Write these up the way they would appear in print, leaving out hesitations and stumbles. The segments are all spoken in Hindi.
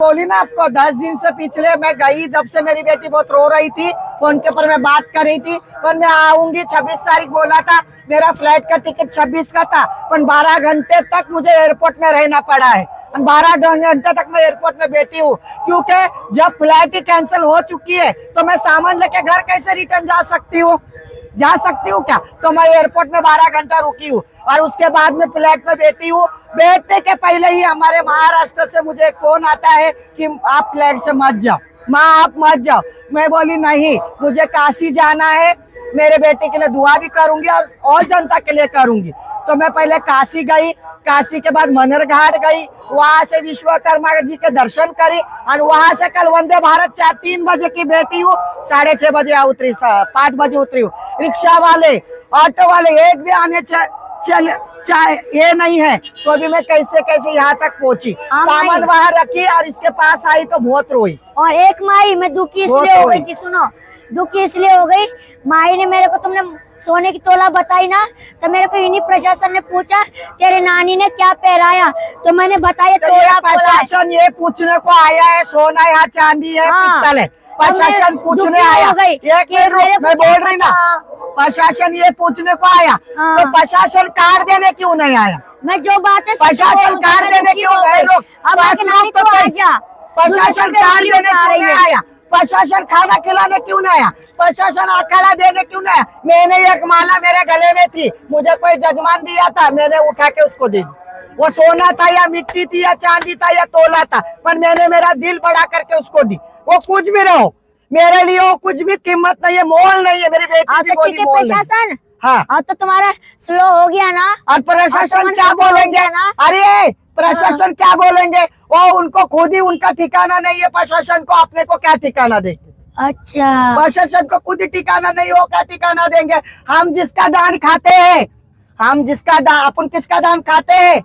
बोली ना आपको 10 दिन से पिछले मैं गई, जब से मेरी बेटी बहुत रो रही थी, फोन के ऊपर मैं बात कर रही थी, पर मैं आऊंगी 26 तारीख बोला था, मेरा फ्लाइट का टिकट 26 का था, पर 12 घंटे तक मुझे एयरपोर्ट में रहना पड़ा है। 12 घंटे तक मैं एयरपोर्ट में बैठी हूँ, क्योंकि जब फ्लाइट ही कैंसिल हो चुकी है तो मैं सामान लेके घर कैसे रिटर्न जा सकती हूँ क्या? तो मैं एयरपोर्ट में 12 घंटा रुकी हूँ और उसके बाद में फ्लाइट में बैठी हूँ। बैठने के पहले ही हमारे महाराष्ट्र से मुझे एक फोन आता है कि आप फ्लाइट से मत जाओ, माँ आप मत जाओ। मैं बोली नहीं, मुझे काशी जाना है, मेरे बेटे के लिए दुआ भी करूंगी और जनता के लिए करूंगी। तो मैं पहले काशी गई, काशी के बाद मनर घाट गई, वहां से विश्वकर्मा जी के दर्शन करी और वहां से कल वंदे भारत 3 बजे की बैठी हूँ, 6:30 बजे उतरी, 5 बजे उतरी हूँ। रिक्शा वाले, ऑटो वाले एक भी आने चाहे ये नहीं है, तो अभी मैं कैसे यहाँ तक पहुंची, सामान वहां रखी और इसके पास आई तो बहुत रोई। और एक माई मैं दुखी इसलिए हो गई थी, सुनो दुखी इसलिए हो गई, माई ने मेरे को, तुमने सोने की तोला बताई ना, तो मेरे को इन्हीं प्रशासन ने पूछा तेरे नानी ने क्या पहराया, तो मैंने बताया तोला। प्रशासन ये पूछने को आया है सोना या चांदी है, पित्तल है, प्रशासन पूछने आया। एक मिनट मैं बोल रही ना, प्रशासन ये पूछने को आया, तो प्रशासन कार्ड देने क्यों नहीं आया? मैं जो बात है प्रशासन कार्ड देने क्यों नहीं? प्रशासन कार्ड देने क्यों नहीं आया? प्रशासन खाना खिलाने क्यों नहीं आया? प्रशासन अखाड़ा देने क्यों नहीं आया? मैंने एक माला मेरे गले में थी, मुझे कोई जजमान दिया था, मैंने उठा के उसको दे दी। वो सोना था या मिट्टी थी या चांदी था या तोला था, पर मैंने मेरा दिल बढ़ा करके उसको दी। वो कुछ भी रहो, मेरे लिए वो कुछ भी कीमत नहीं है, मोल नहीं है। मेरी बेटी भी बोली मोल नहीं। हाँ, अब तो तुम्हारा स्लो हो गया ना। और प्रशासन क्या बोलेंगे? अरे प्रशासन क्या बोलेंगे? वो उनको खुद ही उनका ठिकाना नहीं है, प्रशासन को अपने को क्या ठिकाना देंगे? अच्छा, प्रशासन को खुद ही ठिकाना नहीं हो, क्या ठिकाना देंगे? हम जिसका दान खाते हैं, हम जिसका दान, अपन किसका दान खाते हैं?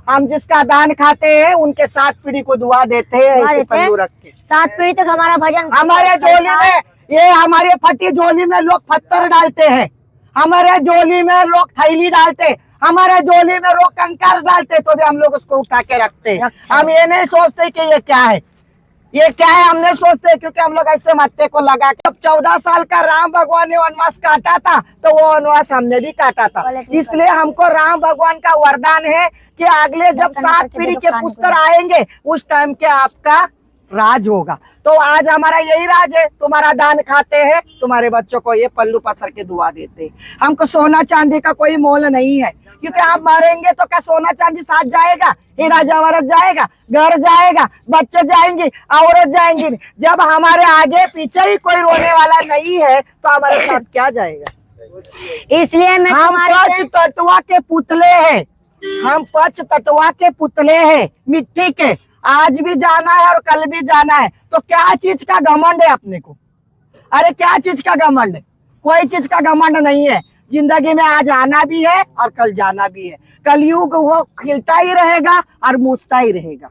हम जिसका दान खाते हैं उनके 7 पीढ़ी को दुआ देते हैं, ऐसे पल्लू रख के 7 पीढ़ी तक हमारा भजन। हमारे झोली में, ये हमारे फटी झोली में लोग पत्थर डालते हैं, हमारे झोली में लोग थैली डालते, हमारे झोली में लोग कंकर डालते, तो भी हम लोग उसको उठा के रखते हैं। हम ये नहीं सोचते कि ये क्या है, ये क्या है, हम नहीं सोचते, क्योंकि हम लोग ऐसे मत्थे को लगा के। 14 साल का राम भगवान ने वनवास काटा था, तो वो वनवास हमने भी काटा था। इसलिए हमको राम भगवान का वरदान है कि अगले जब 7 पीढ़ी के पुत्र आएंगे, उस टाइम के आपका राज होगा। तो आज हमारा यही राज है, तुम्हारा दान खाते हैं, तुम्हारे बच्चों को ये पल्लू पसर के दुआ देते हैं। हमको सोना चांदी का कोई मोल नहीं है, क्योंकि आप मरेंगे तो क्या सोना चांदी साथ जाएगा? हीरा जवाहरात जाएगा, घर जाएगा, बच्चे जाएंगे, औरत जाएंगी। जब हमारे आगे पीछे ही कोई रोने वाला नहीं है, तो हमारे साथ क्या जाएगा? इसलिए मैं हम पंच तत्वा के पुतले हैं, हम पंच तत्वा के पुतले हैं, मिट्टी के। आज भी जाना है और कल भी जाना है, तो क्या चीज का घमंड है अपने को? अरे क्या चीज का घमंड है? कोई चीज का घमंड नहीं है। जिंदगी में आज आना भी है और कल जाना भी है। कलयुग वो खिलता ही रहेगा और मूसता ही रहेगा।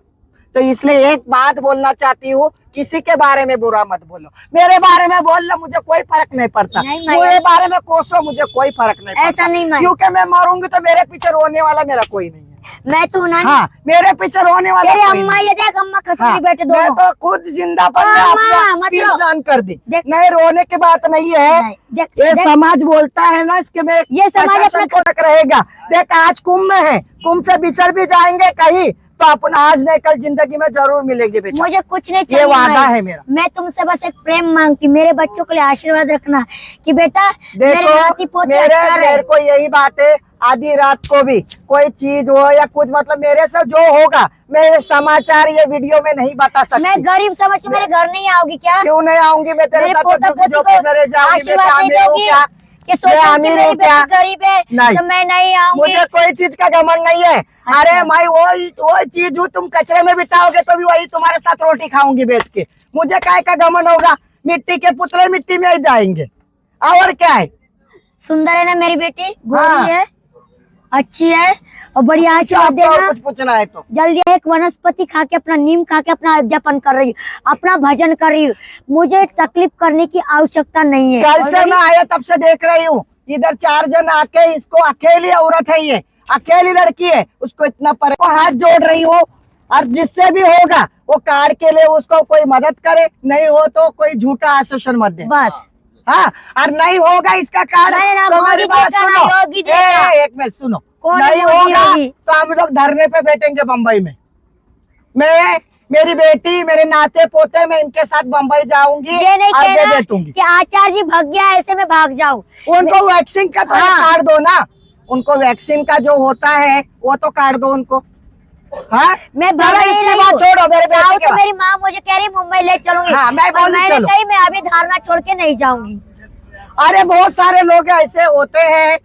तो इसलिए एक बात बोलना चाहती हूँ, किसी के बारे में बुरा मत बोलो। मेरे बारे में बोल लो, मुझे कोई फर्क नहीं पड़ता। मेरे बारे में कोसो, मुझे कोई फर्क नहीं पड़ता। ऐसा नहीं, क्योंकि मैं मरूंगी तो मेरे पीछे रोने वाला मेरा कोई नहीं है। मैं तो ना, हाँ, मेरे पीछे रोने वाला कोई अम्मा, ये देख अम्मा खसोगी बैठे दोनों। मैं तो खुद जिंदा दान कर दी। नहीं, रोने की बात नहीं है। ये समाज बोलता है ना, इसके में ये समाज को तक रहेगा। देख आज कुंभ में है, कुंभ से बिछड़ भी जाएंगे कहीं, तो अपना आज नहीं कल जिंदगी में जरूर मिलेगी बेटा। मुझे कुछ नहीं चाहिए, ये वादा है मेरा। मैं तुमसे बस एक प्रेम मांगती, मेरे बच्चों के लिए आशीर्वाद रखना कि बेटा देखो मेरे को यही बात है, आधी रात को भी कोई चीज हो या कुछ, मतलब मेरे से जो होगा, मैं समाचार ये वीडियो में नहीं बता सकती। मैं गरीब समझ के मेरे घर नहीं आओगी क्या? क्यों नहीं आऊंगी? मैं तेरे साथ मेरे जाऊंगी, गरीब है तो मैं नहीं आऊंगी। मुझे कोई चीज का घमंड नहीं है। अरे मैं वो चीज हूँ, तुम कचरे में बिताओगे तो भी वही तुम्हारे साथ रोटी खाऊंगी बैठ के। मुझे काय का घमंड होगा? मिट्टी के पुतले मिट्टी में ही जाएंगे, और क्या है? सुंदर है ना मेरी बेटी, गोरी है, अच्छी है और बढ़िया आशीर्वाद देना। कुछ पूछना है तो जल्दी। एक वनस्पति खा के, अपना नीम खा के अपना जपन कर रही हूँ, अपना भजन कर रही हूँ। मुझे तकलीफ करने की आवश्यकता नहीं है। कल से मैं आया तब से देख रही हूँ, इधर 4 जन आके, इसको अकेली औरत है, ये अकेली लड़की है, उसको इतना पर हाथ जोड़ रही हो, और जिससे भी होगा वो कार्ड के लिए उसको कोई मदद करे, नहीं हो तो कोई झूठा आश्वासन मत दे। बस हाँ, और नहीं होगा इसका कार्ड नहीं, ना, तो मोदी मेरी बात देगा, ना सुनो, योगी देगा। एक मिनट सुनो, कौन नहीं मोदी होगा योगी? तो हम लोग धरने पे बैठेंगे बम्बई में। मैं, मेरी बेटी, मेरे नाते पोते, मैं इनके साथ बम्बई जाऊंगी ये नहीं और मैं कहना बैठूंगी। कि आचार्य जी भाग गया ऐसे में भाग जाऊं। उनको वैक्सीन का तो हाँ। कार्ड दो ना, उनको वैक्सीन का जो होता है वो तो कार्ड दो उनको। हाँ, मैं चलो भाग नहीं इसकी रही बात हूँ। छोड़ो, मेरे जाओ बेटे के तो बाद। मेरी माँ मुझे कह रही मुंबई ले चलूंगी। हाँ, मैं और बोली मैंने चलो। कही मैं अभी धारणा छोड़ के नहीं जाऊंगी। अरे बहुत सारे लोग ऐसे होते हैं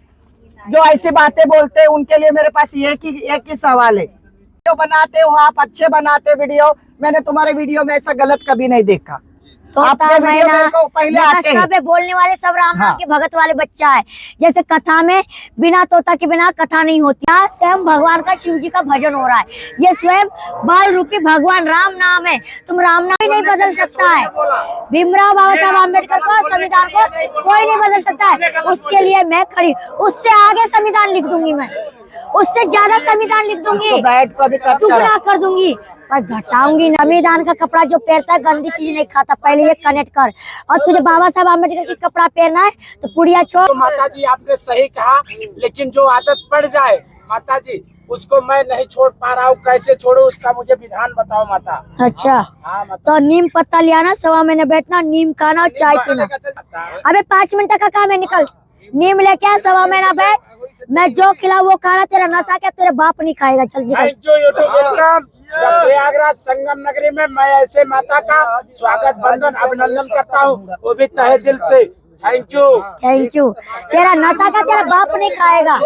जो ऐसी बातें बोलते हैं, उनके लिए मेरे पास एक ही सवाल है। वीडियो बनाते हो आप, अच्छे बनाते वीडियो, मैंने तुम्हारे वीडियो में ऐसा गलत कभी नहीं देखा। तो आपके वीडियो मेरे को पहले आते हैं। पे बोलने वाले सब राम नाम हाँ। के भगत वाले बच्चा है। जैसे कथा में बिना तोता के बिना कथा नहीं होती। यहाँ स्वयं भगवान का, शिव जी का भजन हो रहा है। ये स्वयं बाल रूपी भगवान राम नाम है। तुम राम नाम ही नहीं बदल सकता है। भीमराव बाबा साहब अम्बेडकर को, संविधान को कोई नहीं बदल सकता है। उसके लिए मैं खड़ी, उससे आगे संविधान लिख दूंगी, मैं उससे ज्यादा संविधान लिख दूंगी, बैठ को भी कट टुकड़ा कर दूंगी, पर घटाऊंगी। संविधान का कपड़ा जो पहनता है गंदी चीज नहीं खाता, पहले ये कनेक्ट कर। और तुझे बाबा साहब अम्बेडकर की कपड़ा पहनना है तो पुड़िया छोड़। तो माता जी आपने सही कहा, लेकिन जो आदत पड़ जाए माता जी उसको मैं नहीं छोड़ पा रहा हूँ, कैसे छोड़ू उसका मुझे विधान बताओ माता। अच्छा, हाँ माता। तो नीम पत्ता लिया ना, 1.25 महीने बैठना, नीम खाना और चाय पीना। अबे 5 मिनट का काम है, निकल। नीम लेके आ, 1.25 महीना बैठ, मैं जो खिलाऊं वो खाना। तेरा नशा क्या तेरे बाप नहीं खाएगा। चल निकल। Thank you YouTube welcome. Prayagraj Sangam नगरी में मैं ऐसे माता का स्वागत, बंधन, अभिनंदन करता हूँ, वो भी तहे दिल से। Thank you. Thank you. तेरा नशा का तेरा बाप नहीं खाएगा,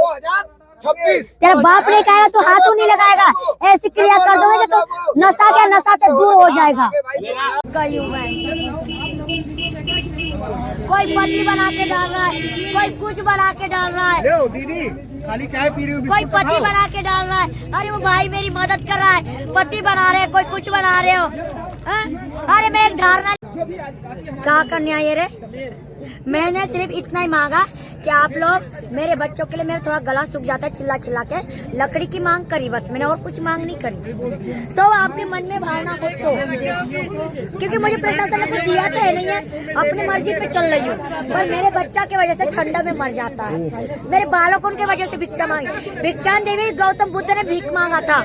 2026 तेरा बाप नहीं खाएगा तो हाथों नहीं लगाएगा। ऐसी क्रिया कर दोगे तो नशा क्या नशा से दूर हो जाएगा। गई हूँ मैं। कोई पति बना के डाल रहा है, कोई कुछ बना के डाल रहा है, दीदी खाली चाय पी रही हूँ, कोई पति बना के डाल रहा है। अरे वो भाई मेरी मदद कर रहा है, पति बना रहे, कोई कुछ बना रहे हो। हाँ? अरे मैं एक धारणा क्या करने आई रे। मैंने सिर्फ इतना ही मांगा कि आप लोग मेरे बच्चों के लिए, मेरा थोड़ा गला सूख जाता है चिल्ला चिल्ला के, लकड़ी की मांग करी बस, मैंने और कुछ मांग नहीं करी। सो आपके मन में भावना हो तो, क्योंकि मुझे प्रशासन ने कुछ दिया तो है नहीं है, अपनी मर्जी पे चल रही हूँ। पर मेरे बच्चा की वजह से ठंडा में मर जाता है, मेरे बालकों की वजह से भिक्षा मांगी। भिक्षा देवी गौतम बुद्ध ने भीख मांगा था,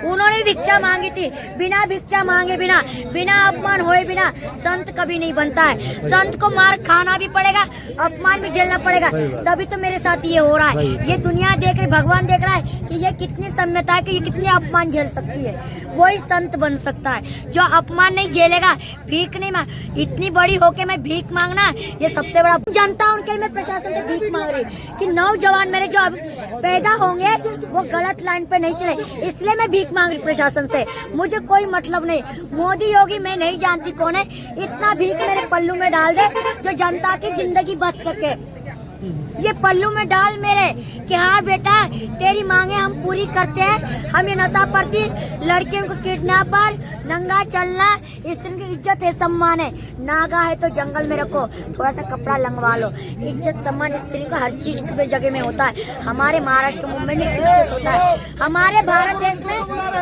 उन्होंने भी भिक्षा मांगी थी। बिना भिक्षा मांगे, बिना अपमान होए बिना संत कभी नहीं बनता है। संत को मार खाना भी पड़ेगा, अपमान भी झेलना पड़ेगा, तभी तो मेरे साथ ये हो रहा है। ये दुनिया देख रही, भगवान देख रहा है कि ये कितनी सम्यता है, कि ये कितने अपमान झेल सकती है। वही संत बन सकता है जो अपमान नहीं झेलेगा, भीख नहीं मांग। इतनी बड़ी होके मैं भीख मांगना, ये सबसे बड़ा जनता हूं उनके लिए मैं प्रशासन से भीख मांग रही कि नौजवान मेरे जो अब पैदा होंगे वो गलत लाइन पे नहीं चले, इसलिए मैं भीख मांग रही प्रशासन से। मुझे कोई मतलब नहीं, मोदी योगी मैं नहीं जानती कौन है, इतना भीख मेरे पल्लू में डाल दे जो जनता की जिंदगी बच सके। ये पल्लू में डाल मेरे कि हाँ बेटा तेरी मांगे हम पूरी करते हैं। हम ये नशा पड़ती लड़कियों को किडनैपर, नंगा चलना, स्त्री की इज्जत है, सम्मान है। नागा है तो जंगल में रखो, थोड़ा सा कपड़ा लंगवा लो। इज्जत सम्मान स्त्री को हर चीज की जगह में होता है। हमारे महाराष्ट्र मुंबई में इज्जत होता है। हमारे भारत देश में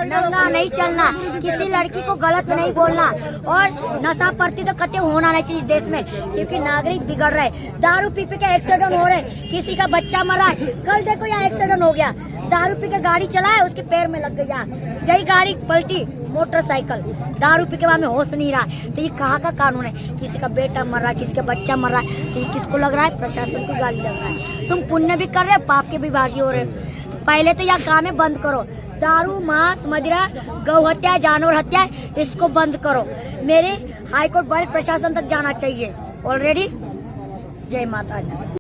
नंगा नहीं चलना, किसी लड़की को गलत नहीं बोलना, और नशा पड़ती तो कतई होना नहीं चाहिए देश में, क्योंकि नागरिक बिगड़ रहे। दारू पी के एक्सीडेंट हो रहे, किसी का बच्चा मरा है। कल देखो यहाँ एक्सीडेंट हो गया, दारू पी के गाड़ी चलाए, उसके पैर में लग गया, यही गाड़ी पलटी, मोटरसाइकिल। दारू पी के बाद में होश नहीं रहा। तो ये कहाँ का कानून है? किसी का बेटा मर रहा है, किसी का बच्चा मर रहा है, तो ये किसको लग रहा है? प्रशासन को गाली लग रहा है। तुम पुण्य भी कर रहे हो, पाप के भी भागी हो रहे हो। पहले तो यह काम है बंद करो, दारू, मांस, मदिरा, गौ हत्या, जानवर हत्या, इसको बंद करो। मेरे हाईकोर्ट बड़े प्रशासन तक जाना चाहिए ऑलरेडी। जय माता दी।